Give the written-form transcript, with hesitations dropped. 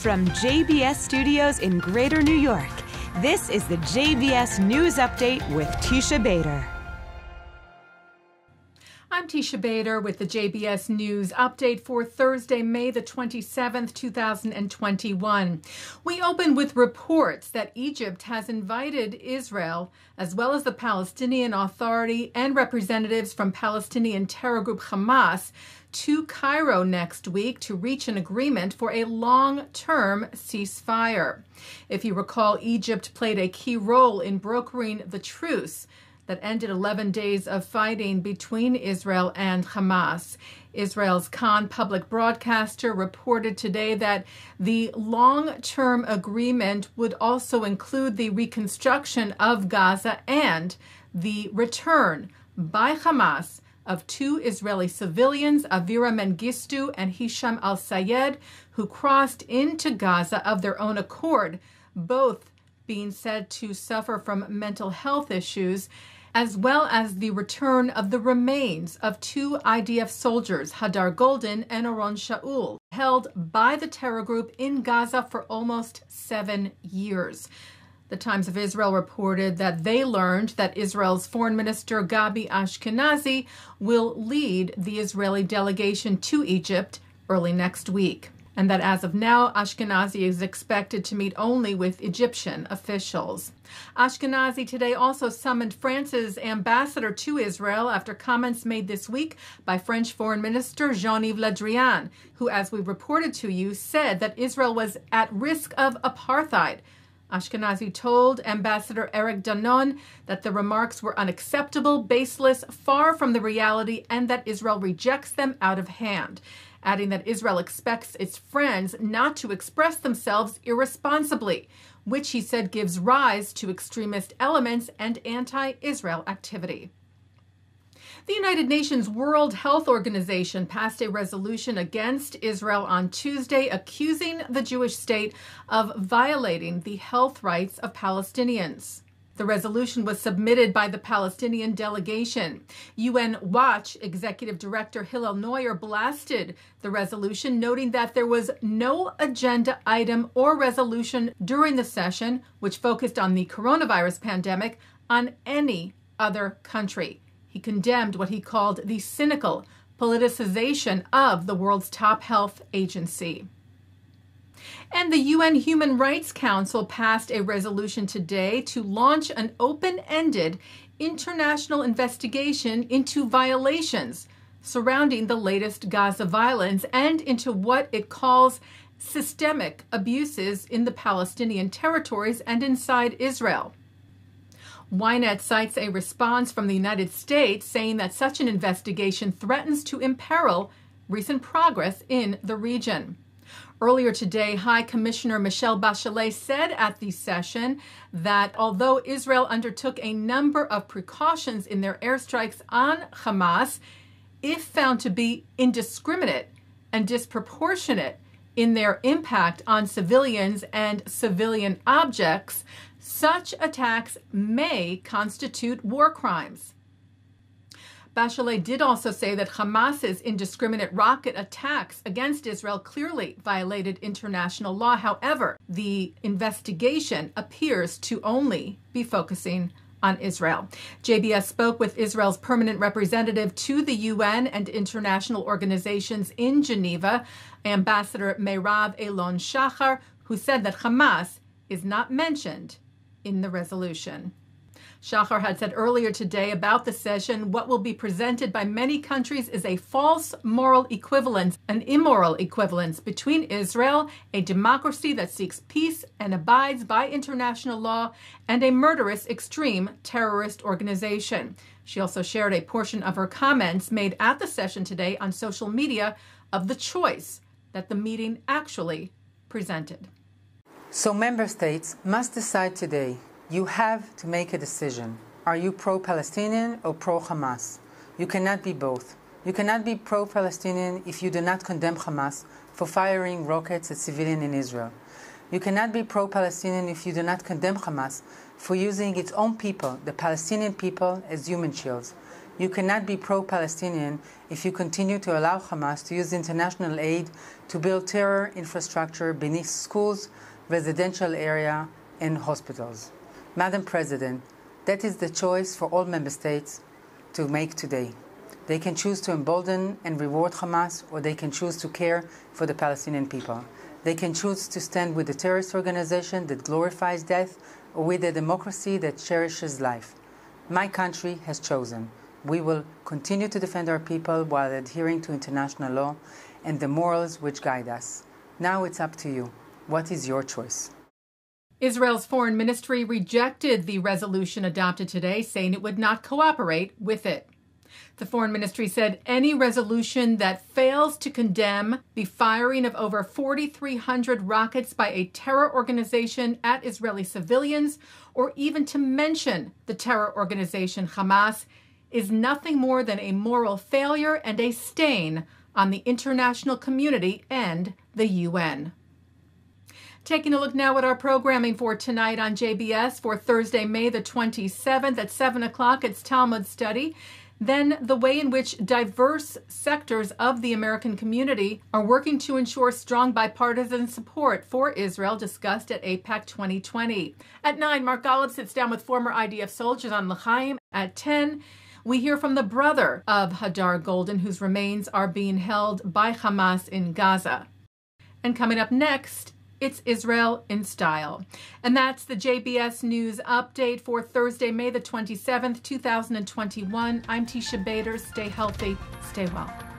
From JBS Studios in Greater New York, this is the JBS News Update with Teisha Bader. I'm Teisha Bader with the JBS News Update for Thursday, May the 27th, 2021. We open with reports that Egypt has invited Israel, as well as the Palestinian Authority and representatives from Palestinian terror group Hamas, to Cairo next week to reach an agreement for a long-term ceasefire. If you recall, Egypt played a key role in brokering the truce that ended 11 days of fighting between Israel and Hamas. Israel's Khan public broadcaster reported today that the long-term agreement would also include the reconstruction of Gaza and the return by Hamas of two Israeli civilians, Avira Mengistu and Hisham al-Sayed, who crossed into Gaza of their own accord, both being said to suffer from mental health issues, as well as the return of the remains of two IDF soldiers, Hadar Golden and Oron Shaul, held by the terror group in Gaza for almost 7 years. The Times of Israel reported that they learned that Israel's Foreign Minister Gabi Ashkenazi will lead the Israeli delegation to Egypt early next week, and that as of now, Ashkenazi is expected to meet only with Egyptian officials. Ashkenazi today also summoned France's ambassador to Israel after comments made this week by French Foreign Minister Jean-Yves Le Drian, who, as we reported to you, said that Israel was at risk of apartheid. Ashkenazi told Ambassador Eric Danon that the remarks were unacceptable, baseless, far from the reality, and that Israel rejects them out of hand, adding that Israel expects its friends not to express themselves irresponsibly, which he said gives rise to extremist elements and anti-Israel activity. The United Nations World Health Organization passed a resolution against Israel on Tuesday, accusing the Jewish state of violating the health rights of Palestinians. The resolution was submitted by the Palestinian delegation. UN Watch Executive Director Hillel Neuer blasted the resolution, noting that there was no agenda item or resolution during the session, which focused on the coronavirus pandemic, on any other country. He condemned what he called the cynical politicization of the world's top health agency. And the UN Human Rights Council passed a resolution today to launch an open-ended international investigation into violations surrounding the latest Gaza violence and into what it calls systemic abuses in the Palestinian territories and inside Israel. Ynet cites a response from the United States saying that such an investigation threatens to imperil recent progress in the region. Earlier today, High Commissioner Michelle Bachelet said at the session that although Israel undertook a number of precautions in their airstrikes on Hamas, if found to be indiscriminate and disproportionate in their impact on civilians and civilian objects, such attacks may constitute war crimes. Bachelet did also say that Hamas's indiscriminate rocket attacks against Israel clearly violated international law. However, the investigation appears to only be focusing on Israel. JBS spoke with Israel's permanent representative to the UN and international organizations in Geneva, Ambassador Meirav Elon Shachar, who said that Hamas is not mentioned in the resolution. Shachar had said earlier today about the session, what will be presented by many countries is a false moral equivalence, an immoral equivalence between Israel, a democracy that seeks peace and abides by international law, and a murderous extreme terrorist organization. She also shared a portion of her comments made at the session today on social media of the choice that the meeting actually presented. So member states must decide today. You have to make a decision. Are you pro-Palestinian or pro-Hamas? You cannot be both. You cannot be pro-Palestinian if you do not condemn Hamas for firing rockets at civilians in Israel. You cannot be pro-Palestinian if you do not condemn Hamas for using its own people, the Palestinian people, as human shields. You cannot be pro-Palestinian if you continue to allow Hamas to use international aid to build terror infrastructure beneath schools, residential area, and hospitals. Madam President, that is the choice for all member states to make today. They can choose to embolden and reward Hamas, or they can choose to care for the Palestinian people. They can choose to stand with a terrorist organization that glorifies death, or with a democracy that cherishes life. My country has chosen. We will continue to defend our people while adhering to international law and the morals which guide us. Now it's up to you. What is your choice? Israel's foreign ministry rejected the resolution adopted today, saying it would not cooperate with it. The foreign ministry said any resolution that fails to condemn the firing of over 4,300 rockets by a terror organization at Israeli civilians, or even to mention the terror organization Hamas, is nothing more than a moral failure and a stain on the international community and the UN. Taking a look now at our programming for tonight on JBS for Thursday, May the 27th at 7 o'clock, it's Talmud study. Then the way in which diverse sectors of the American community are working to ensure strong bipartisan support for Israel, discussed at AIPAC 2020. At 9, Mark Golub sits down with former IDF soldiers on L'chaim. At 10, we hear from the brother of Hadar Golden, whose remains are being held by Hamas in Gaza. And coming up next, it's Israel in Style. And that's the JBS News Update for Thursday, May the 27th, 2021. I'm Teisha Bader. Stay healthy, stay well.